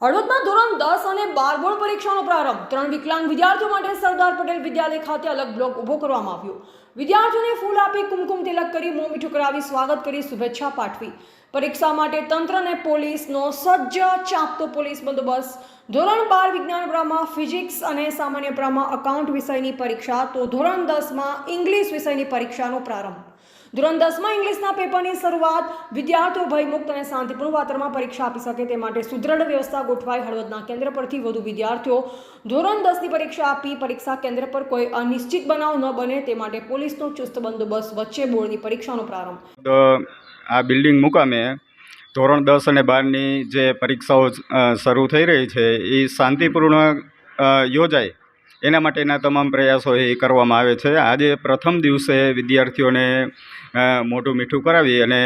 હળવદમાં ધોરણ 10 અને 12 બોર્ડ પરીક્ષાનો પ્રારંભ 3 વિકલાંગ વિદ્યાર્થીઓ માટે સરદાર પટેલ વિદ્યાલય ખાતે અલગ બ્લોક ઊભો કરવામાં આવ્યો। વિદ્યાર્થીઓને ફૂલ આપી કુમકુમ તિલક કરી મોં મીઠું કરાવી સ્વાગત કરી શુભેચ્છા પાઠવી। પરીક્ષા માટે તંત્ર અને પોલીસનો સજ્જ ચાંપતો પોલીસ બંદોબસ્ત। ધોરણ 12 વિજ્ઞાન પ્રવાહમાં ફિઝિક્સ અને સામાન્ય પ્રવાહમાં અકાઉન્ટ વિષયની પરીક્ષા તો ધોરણ 10માં ઇંગ્લિશ વિષયની પરીક્ષાનો પ્રારંભ। ધોરણ 10માં ઇંગ્લિશના પેપરની શરૂઆત। વિદ્યાર્થીઓ ભયમુક્ત અને શાંતિપૂર્ણ વાતાવરણમાં પરીક્ષા આપી શકે તે માટે સુદૃઢ વ્યવસ્થા ગોઠવાઈ। હળવદના કેન્દ્ર પરથી વધુ વિદ્યાર્થીઓ ધોરણ 10ની પરીક્ષા આપી। પરીક્ષા કેન્દ્ર પર કોઈ અનિશ્ચિત બનાવ ન બને તે માટે પોલીસનો ચુસ્ત બંદોબસ્ત વચ્ચે બોર્ડની પરીક્ષાનો પ્રારંભ। આ બિલ્ડિંગ મુકામે ધોરણ 10 અને 12ની જે પરીક્ષાઓ શરૂ થઈ રહી છે એ શાંતિપૂર્ણ યોજાય એના માટેના તમામ પ્રયાસો એ કરવામાં આવે છે। આજે પ્રથમ દિવસે વિદ્યાર્થીઓને મોઢું મીઠું કરાવી અને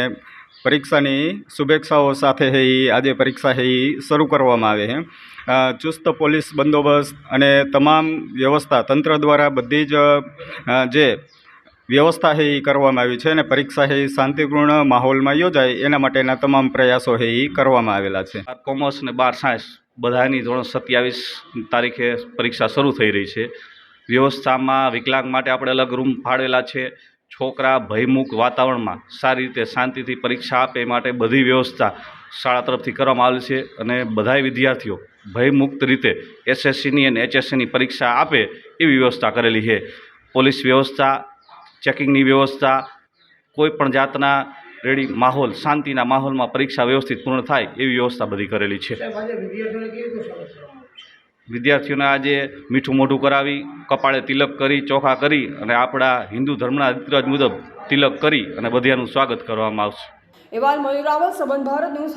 પરીક્ષાની શુભેચ્છાઓ સાથે આજે પરીક્ષા શરૂ કરવામાં આવે છે। ચુસ્ત પોલીસ બંદોબસ્ત અને તમામ વ્યવસ્થા તંત્ર દ્વારા બધી જ જે વ્યવસ્થા કરવામાં આવી છે અને પરીક્ષા શાંતિપૂર્ણ માહોલમાં યોજાય એના માટેના તમામ પ્રયાસો કરવામાં આવેલા છે। કોમર્સ અને 12 સાયન્સ બધાની ધોરણ 27 તારીખે પરીક્ષા શરૂ થઈ રહી છે। વ્યવસ્થામાં વિકલાંગ માટે આપણે અલગ રૂમ ફાળવેલા છે। છોકરા ભયમુક્ત વાતાવરણમાં સારી રીતે શાંતિથી પરીક્ષા આપે એ માટે બધી વ્યવસ્થા શાળા તરફથી કરવામાં આવેલી છે અને બધાય વિદ્યાર્થીઓ ભયમુક્ત રીતે એસએસસીની અને એચએસસીની પરીક્ષા આપે એવી વ્યવસ્થા કરેલી છે। પોલીસ વ્યવસ્થા, ચેકિંગની વ્યવસ્થા, કોઈ પણ જાતના રેડી માહોલ શાંતિના માહોલમાં પરીક્ષા વ્યવસ્થિત પૂર્ણ થાય એવી વ્યવસ્થા બધી કરેલી છે। વિદ્યાર્થીઓને આજે મીઠું મોઢું કરાવી, કપાળે તિલક કરી, ચોખા કરી અને આપણા હિન્દુ ધર્મના રીત રિવાજ મુજબ તિલક કરી અને બધાનું સ્વાગત કરવામાં આવશે। અહેવાલ મયુર રાવલ, સંબંધ ભારત ન્યૂઝ।